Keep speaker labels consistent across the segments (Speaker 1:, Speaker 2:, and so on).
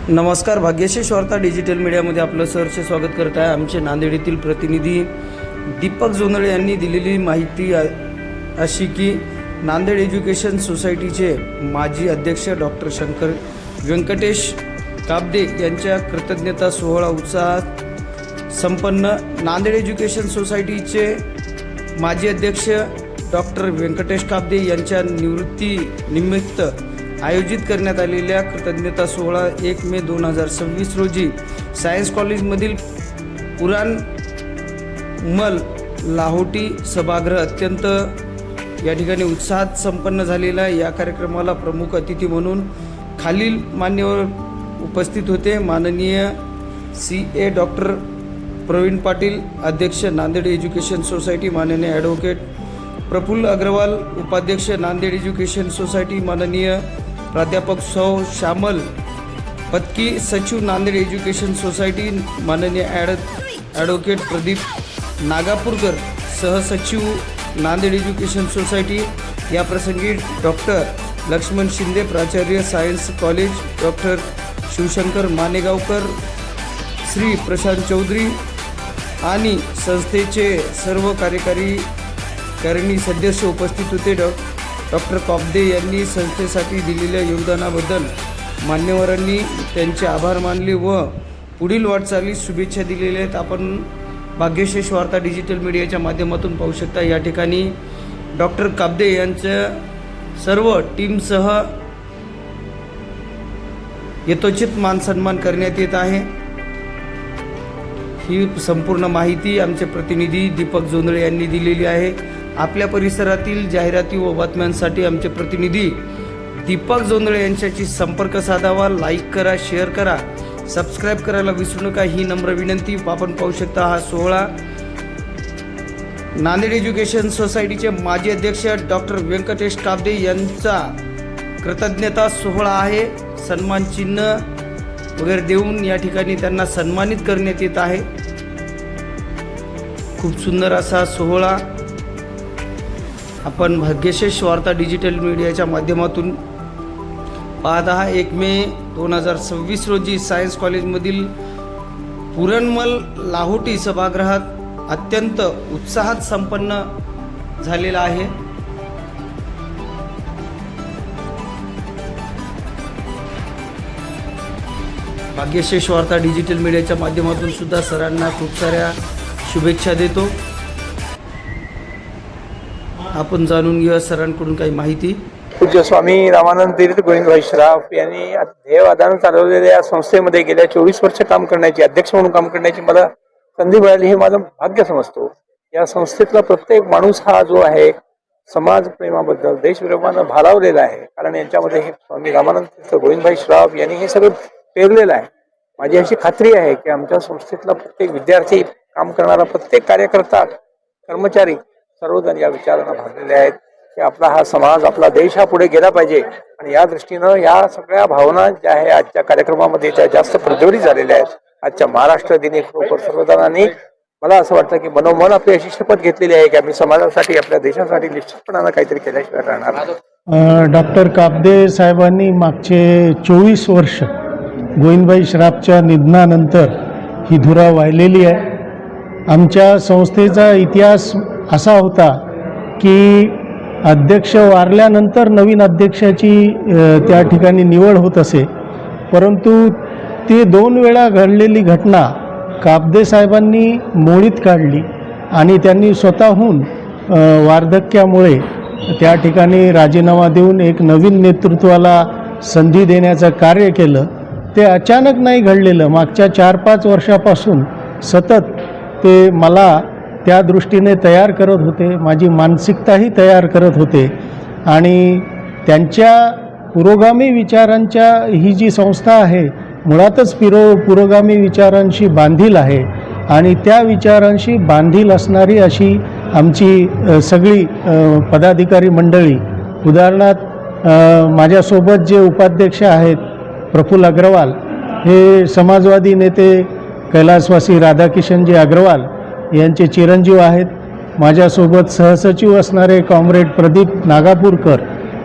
Speaker 1: नमस्कार, भाग्यशेष वार्ता डिजिटल मीडियामध्ये आपलं सहर्ष स्वागत करत आहे। आमचे नांदेड येथील प्रतिनिधी दीपक जोंधळे यांनी दिलेली माहिती अशी की नांदेड एज्युकेशन सोसायटीचे माजी अध्यक्ष डॉक्टर शंकर व्यंकटेश काब्दे यांच्या कृतज्ञता सोहळा उत्साहात संपन्न। नांदेड एज्युकेशन सोसायटीचे माजी अध्यक्ष डॉक्टर व्यंकटेश काब्दे यांच्या निवृत्तीनिमित्त आयोजित करण्यात आलेल्या कृतज्ञता सोहळा 1 मे 2026 रोजी सायन्स कॉलेजमधील पुराणमल लाहोटी सभागृह अत्यंत या ठिकाणी उत्साहात संपन्न झालेला। या कार्यक्रमाला प्रमुख अतिथी म्हणून खालील मान्यवर उपस्थित होते। माननीय CA डॉक्टर प्रवीण पाटील, अध्यक्ष नांदेड एज्युकेशन सोसायटी, माननीय ॲडव्होकेट प्रफुल्ल अग्रवाल, उपाध्यक्ष नांदेड एज्युकेशन सोसायटी, माननीय प्राध्यापक सौ श्यामल पत्की, सचिव नांदेड एज्युकेशन सोसायटी, माननीय ॲडव्होकेट प्रदीप नागापूरकर, सहसचिव नांदेड एज्युकेशन सोसायटी। या प्रसंगी डॉक्टर लक्ष्मण शिंदे, प्राचार्य science college, doctor Shivshankar Manegaonkar, Shri Prashant Chaudhari आणि संस्थेचे सर्व कार्यकारी सदस्य उपस्थित होते। डॉक्टर काब्दे यांनी संस्थेसाठी दिलेल्या योगदानाबद्दल मान्यवरांनी त्यांचे आभार मानले व पुढील वाटचालीस शुभेच्छा दिलेल्या आहेत। आपण भाग्यशेष वार्ता डिजिटल मीडियाच्या माध्यमातून पाहू शकता। या ठिकाणी डॉक्टर काब्दे यांच्या सर्व टीमसह यथोचित मानसन्मान करण्यात येत आहे। ही संपूर्ण माहिती आमचे प्रतिनिधी दीपक जोंधळे यांनी दिलेली आहे। आपल्या परिसरातील जाहिराती व बातम्यांसाठी आमचे प्रतिनिधी दीपक जोंधळे यांच्याशी संपर्क साधावा। लाईक करा, शेअर करा, सबस्क्राईब करायला विसरू नका, ही नम्र विनंती। आपण पाहू शकता हा सोहळा नांदेड एज्युकेशन सोसायटीचे माजी अध्यक्ष डॉक्टर व्यंकटेश काब्दे यांचा कृतज्ञता सोहळा आहे। सन्मान चिन्ह वगैरे देऊन या ठिकाणी त्यांना सन्मानित करण्यात येत आहे। खूप सुंदर असा सोहळा आपण भाग्यशेष वार्ता डिजिटल मीडियाच्या माध्यमातून पाहत आहात। 1 मे 2026 रोजी सायन्स कॉलेजमधील पुरणमल लाहोटी सभागृहात अत्यंत उत्साहात संपन्न झालेला आहे। भाग्यशेष वार्ता डिजिटल मीडियाच्या माध्यमातून सुद्धा सरांना खूप साऱ्या शुभेच्छा देतो। आपण जाणून घेऊया सरांकडून काही माहिती।
Speaker 2: पूज्य स्वामी रामानंद तीर्थ गोविंदभाई श्राफ यांनी ध्येयवादानं चालवलेल्या या संस्थेमध्ये गेल्या 24 वर्ष काम करण्याची, अध्यक्ष म्हणून काम करण्याची मला संधी मिळाली, हे माझं भाग्य समजतो। या संस्थेतला प्रत्येक माणूस हा जो आहे समाज प्रेमाबद्दल, देशप्रेमानं भारावलेला आहे, कारण यांच्यामध्ये हे स्वामी रामानंद तीर्थ गोविंदभाई श्राफ यांनी हे सगळं पेरलेलं आहे। माझी अशी खात्री आहे की आमच्या संस्थेतला प्रत्येक विद्यार्थी, काम करणारा प्रत्येक कार्यकर्ता, कर्मचारी सर्वजण या विचारांना भागलेले आहेत की आपला हा समाज, आपला देश हा पुढे गेला पाहिजे। आणि या दृष्टीनं या सगळ्या भावना ज्या आहे आजच्या कार्यक्रमामध्ये त्या जास्त प्रज्वलित झालेल्या आहेत। आजच्या महाराष्ट्र दिनी सर्वजणांनी मला असं वाटतं की मनोमन आपली अशी शपथ घेतलेली आहे की आम्ही समाजासाठी, आपल्या देशासाठी निश्चितपणानं काहीतरी केल्याशिवाय राहणार नाही।
Speaker 3: डॉक्टर काब्दे साहेबांनी मागचे 24 वर्ष गोविंदभाई श्राफच्या निधनानंतर ही धुरा वाहिलेली आहे। आमच्या संस्थेचा इतिहास असा होता की अध्यक्ष वारल्यानंतर नवीन अध्यक्षाची त्या ठिकाणी निवड होत असे, परंतु ते 2 वेळा घडलेली घटना काब्दे साहेबांनी मोडीत काढली आणि त्यांनी स्वतःहून वार्धक्यामुळे त्या ठिकाणी राजीनामा देऊन एक नवीन नेतृत्वाला संधी देण्याचं कार्य केलं। ते अचानक नाही घडलेलं, मागच्या 4-5 वर्षापासून सतत ते मला त्या दृष्टीने तयार करत होते, माझी मानसिकताही तयार करत होते आणि त्यांच्या पुरोगामी विचारांच्या ही जी संस्था आहे मुळातच पुरोगामी विचारांशी बांधील आहे आणि त्या विचारांशी बांधील असणारी अशी आमची सगळी पदाधिकारी मंडळी, उदाहरणार्थ माझ्यासोबत जे उपाध्यक्ष आहेत प्रफुल्ल अग्रवाल, हे समाजवादी नेते कैलासवासी राधाकिशनजी अग्रवाल यांचे चिरंजीव आहेत। माझ्यासोबत सहसचिव असणारे कॉम्रेड प्रदीप नागापूरकर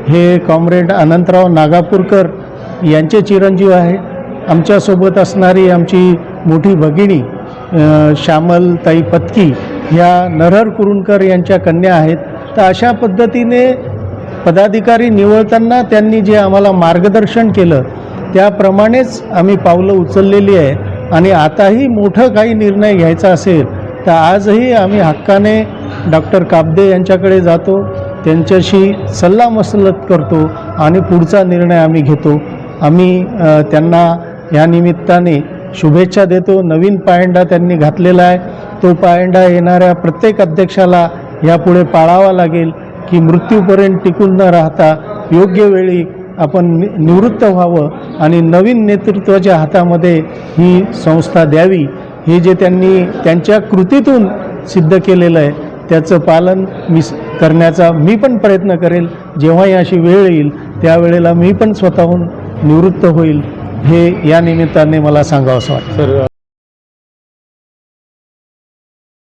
Speaker 3: हे कॉम्रेड अनंतराव नागापूरकर यांचे चिरंजीव आहे। आमच्यासोबत असणारी आमची मोठी भगिनी श्यामलताई पत्की ह्या नरहर कुरुंदकर यांच्या कन्या आहेत. तर अशा पद्धतीने पदाधिकारी निवडताना त्यांनी जे आम्हाला मार्गदर्शन केलं त्याप्रमाणेच आम्ही पावलं उचललेली आहे. आणि आताही मोठं काही निर्णय घ्यायचा असेल तर आजही आम्ही हक्काने डॉक्टर काब्दे यांच्याकडे जातो, त्यांच्याशी सल्लामसलत करतो आणि पुढचा निर्णय आम्ही घेतो. आम्ही त्यांना या निमित्ताने शुभेच्छा देतो. नवीन पायंडा त्यांनी घातलेला आहे. तो पायंडा येणाऱ्या प्रत्येक अध्यक्षाला यापुढे पाळावा लागेल की मृत्यूपर्यंत टिकून न राहता योग्य वेळी आपण निवृत्त व्हावं आणि नवीन नेतृत्वाच्या हातामध्ये ही संस्था द्यावी. हे जे त्यांनी त्यांच्या कृतीतून सिद्ध केलेलं आहे त्याचं पालन करण्याचा मी पण प्रयत्न करेल. जेव्हाही अशी वेळ येईल त्यावेळेला मी पण स्वतःहून निवृत्त होईल हे या निमित्ताने मला सांगावंसं वाटतं.